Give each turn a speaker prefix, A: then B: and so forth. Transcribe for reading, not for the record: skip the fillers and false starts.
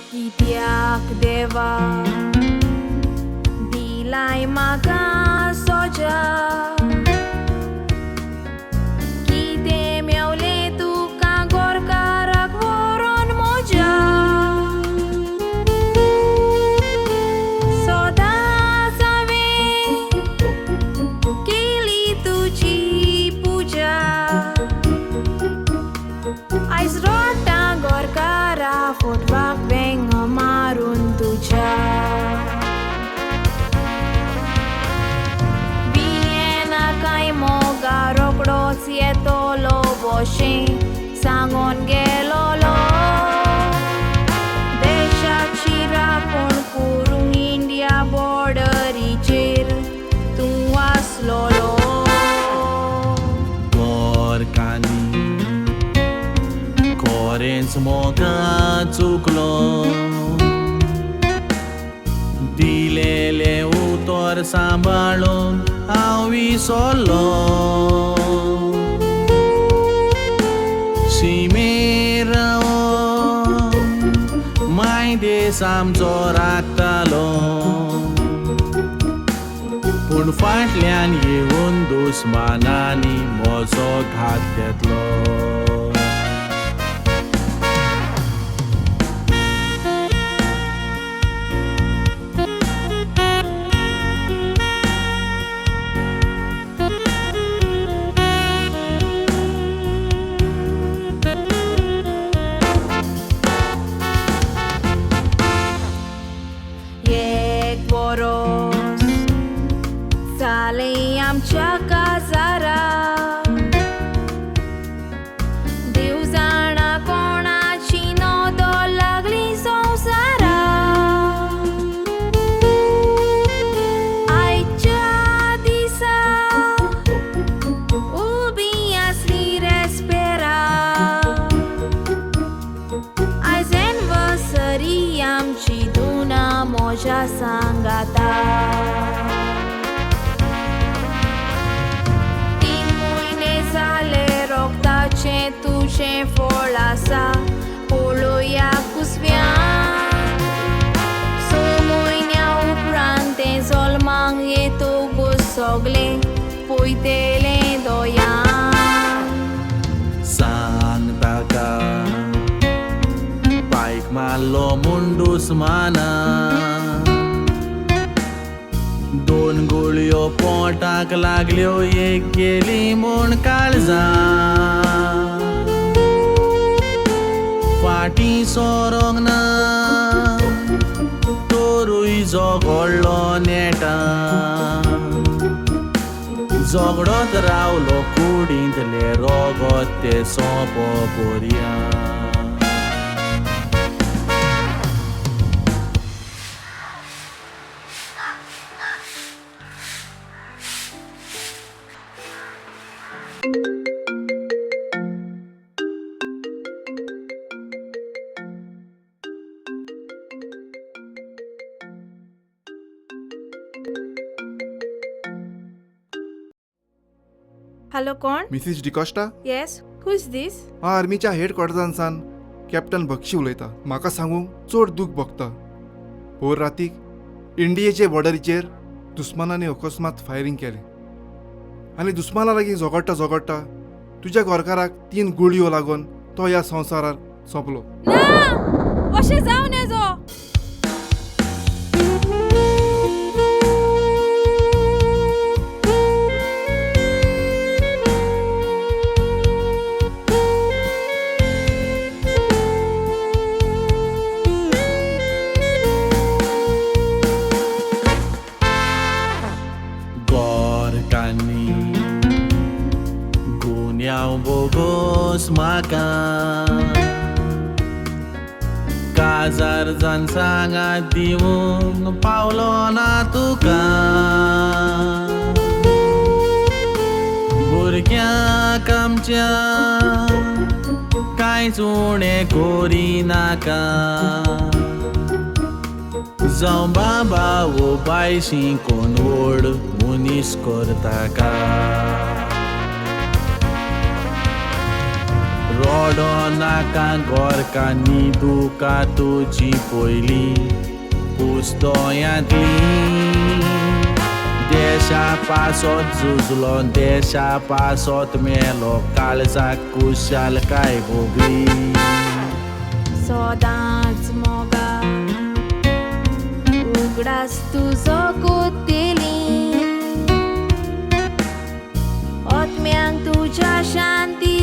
A: Kietiek Deva dilai म्हाका सोजा कितें मेवलें तुका गोरकाराक व्हरून म्हज्या सदांच हांवें केली तुजी पुजा आयज रोडटा गोरकारा फोटवाक वेंग मारून तुज्या बियेना काय मोगा रोकडोच येतलो भशेन सांगून गेलोलो देशाची राखण करूंक इंडिया बॉर्डरीचेर तूं आसलोलो
B: कोरकानी कोरेंच मोगा चुकलो दिलेले उतर सांबाळून हांव विसरलो शिमेर मायदेस आमचो राखतालो पूण फाटल्यान येवन दुस्मानांनी म्हजो घात घेतलो
A: जालें आमच्या काजारा देव जाणा कोणाची नोदो लागली संवसारा आयच्या दिसा उबी आसली रेस्पेरा आयज एनवर्सरी आमची दुना म्हज्या सांगाता रोगताचें तुजें फळ आसा पळोवया कुसव्यान 6 म्हयन्या उपरांत तें जल्माक येतोच सगलें पळयतलें दोळ्यान
B: सांग ताका पायक मारलो म्हूण दुस्माना 2 गुळयो पोटाक लागल्यो एक गेली म्हूण काळजां फाटीं सोरोंक ना तोरूय झगडलो नेटां झगडत रावलो कुडींतले रोगत ते सोंपो पर्या
A: हॅलो कोण
C: मिसीस डिकोस्टा
A: येस हू इज दीस
C: हांव आर्मीच्या हेडक्वॉर्टर्सांसान कॅप्टन बक्षी उलयता म्हाका सांगूंक चड दूख भोगता पोर रातीक इंडियेचे बॉर्डरीचेर दुस्मानांनी अकस्मात फायरींग केलें आनी दुस्माना लागीं झगडटा तुज्या गोरकाराक 3 गुळयो लागून तो ह्या संवसारार सोंपलो
A: ना अशें जावं नजो
B: बोगोस म्हाका काजार जावन सांगात दिवूंक पावलो ना तुका भुरग्यांक आमच्या कांयच उणें कोरिनाका जावं बाबा वो बायशी कोण व्हड मनीस करताका रोडो नाका गोरका न्हिदूका तुजी पयली पूस दोयांतली देशा पासत झुजलो देशा पासत मेलो काळजाक कुशालकाय भोगली
A: सदांच मोगा उगडास तुजो कोतेली आत्म्यांक तुज्या शांती